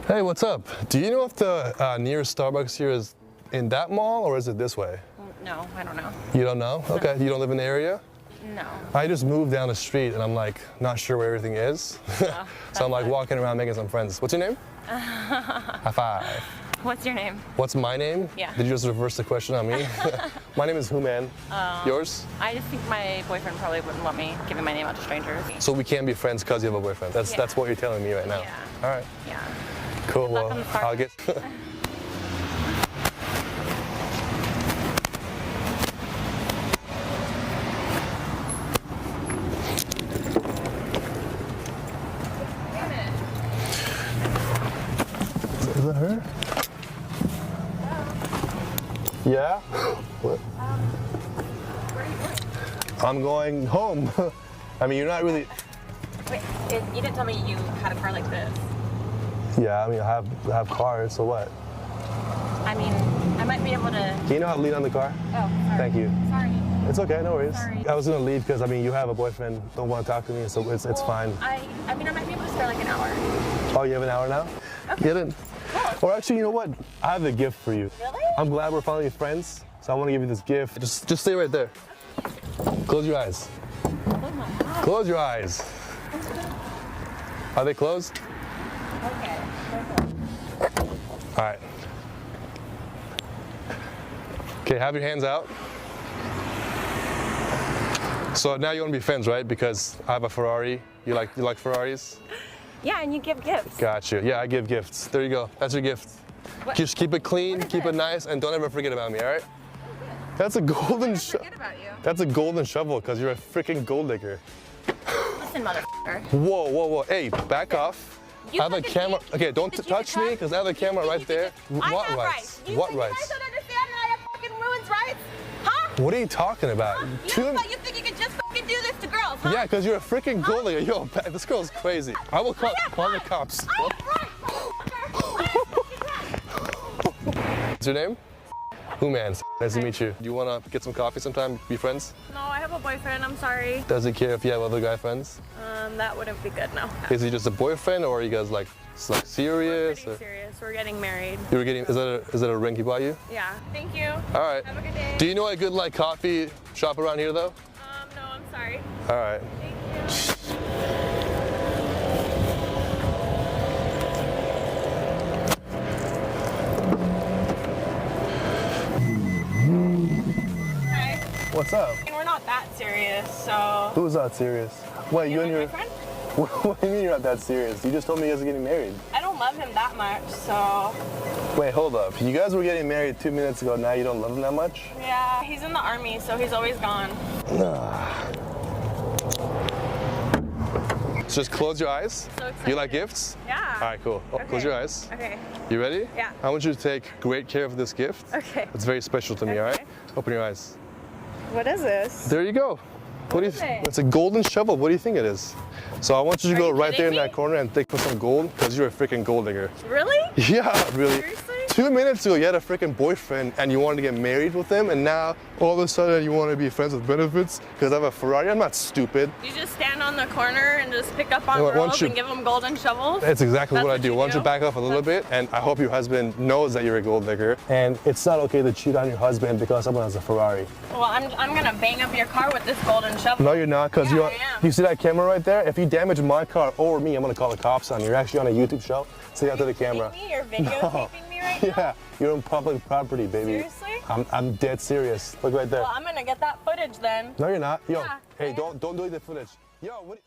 Hey, what's up? Do you know if the nearest Starbucks here is in that mall or is it this way? No, I don't know. You don't know? Okay, you don't live in the area? No. I just moved down the street and I'm like not sure where everything is. So I'm like walking around making some friends. What's your name? High five. What's your name? What's my name? Yeah. Did you just reverse the question on me? My name is Human. Yours? I just think my boyfriend probably wouldn't want me giving my name out to strangers. So we can't be friends because you have a boyfriend. That's what you're telling me right now. Yeah. All right. Yeah. Cool. Good luck Well, on the Starbucks. I'll get. Is that her? Yeah? What? Where are you going? I'm going home. I mean, you're not really. Wait, you didn't tell me you had a car like this. Yeah, I mean, I have cars, so what? I mean, I might be able to. Can you know how to lean on the car? Oh, sorry. Thank you. Sorry. It's okay, no worries. Sorry. I was gonna leave because I mean, you have a boyfriend, don't want to talk to me, so it's fine. I mean, I might be able to spare like an hour. Oh, you have an hour now? Okay. Get in. Or actually, you know what? I have a gift for you. Really? I'm glad we're finally friends, so I want to give you this gift. Just stay right there. Close your eyes. Oh my God. Close your eyes. Are they closed? Okay. All right. Okay, have your hands out. So now you want to be friends, right? Because I have a Ferrari. You like Ferraris? Yeah, and you give gifts. Got you. Yeah, I give gifts. There you go. That's your gift. What? Just keep it clean, keep it nice, and don't ever forget about me, all right? That's a golden shovel. Forget about you. That's a golden shovel because you're a freaking gold digger. Listen, motherfucker. Whoa, whoa, whoa. Hey, back off. You I have a fucking camera. think Okay, don't that you touch can me come? because I have a camera right there. I What have rights? You What think you guys rights? don't understand that I have fucking women's rights? Huh? What are you talking about? You think you can just fucking do this to girls, huh? Yeah, because you're a freaking gold digger. Yo, this girl's crazy. I will call the cops. I am right, motherfucker. What's your name? Human. Nice to meet you. Do you want to get some coffee sometime? Be friends? No, I have a boyfriend. I'm sorry. Does he care if you have other guy friends? That wouldn't be good, no. Is he just a boyfriend, or are you guys like serious? We're pretty serious. We're getting married. You were getting? Is that a ring he bought you? Yeah. Thank you. All right. Have a good day. Do you know a good like coffee shop around here though? No, I'm sorry. All right. Thank you. Hi. What's up? I mean, we're not that serious, so. Who's not serious? Wait, you and your. boyfriend? What do you mean you're not that serious? You just told me you guys are getting married. I don't love him that much, so. Wait, hold up. You guys were getting married 2 minutes ago. Now you don't love him that much? Yeah, he's in the army, so he's always gone. So just close your eyes. So excited. You like gifts? Yeah. All right, cool. Oh, Okay. Close your eyes. Okay. You ready? Yeah. I want you to take great care of this gift. Okay. It's very special to me, all right? Okay. Open your eyes. What is this? There you go. What do you is it? It's a golden shovel. What do you think it is? So I want you to Are go you right there in kidding that me? corner and think for some gold because you're a freaking gold digger. Really? Yeah, really. Seriously? 2 minutes ago, you had a freaking boyfriend and you wanted to get married with him, and now all of a sudden you want to be friends with benefits because I have a Ferrari. I'm not stupid. You just stand on the corner and just pick up on Well, girls once you- and give them golden shovels? That's exactly That's what I what do. you Why don't you do? back off a little bit, and I hope your husband knows that you're a gold digger. And it's not okay to cheat on your husband because someone has a Ferrari. Well, I'm gonna bang up your car with this golden shovel. No, you're not, because Yeah, I am. you see that camera right there? If you damage my car or me, I'm gonna call the cops on you. You're actually on a YouTube show. Say after the camera. Me? You're videotaping me right now? Yeah, you're on public property, baby. Seriously? I'm dead serious. Look right there. Well, I'm gonna get that footage then. No, you're not. Yo, Yeah, hey, I am. don't delete the footage. Yo, what?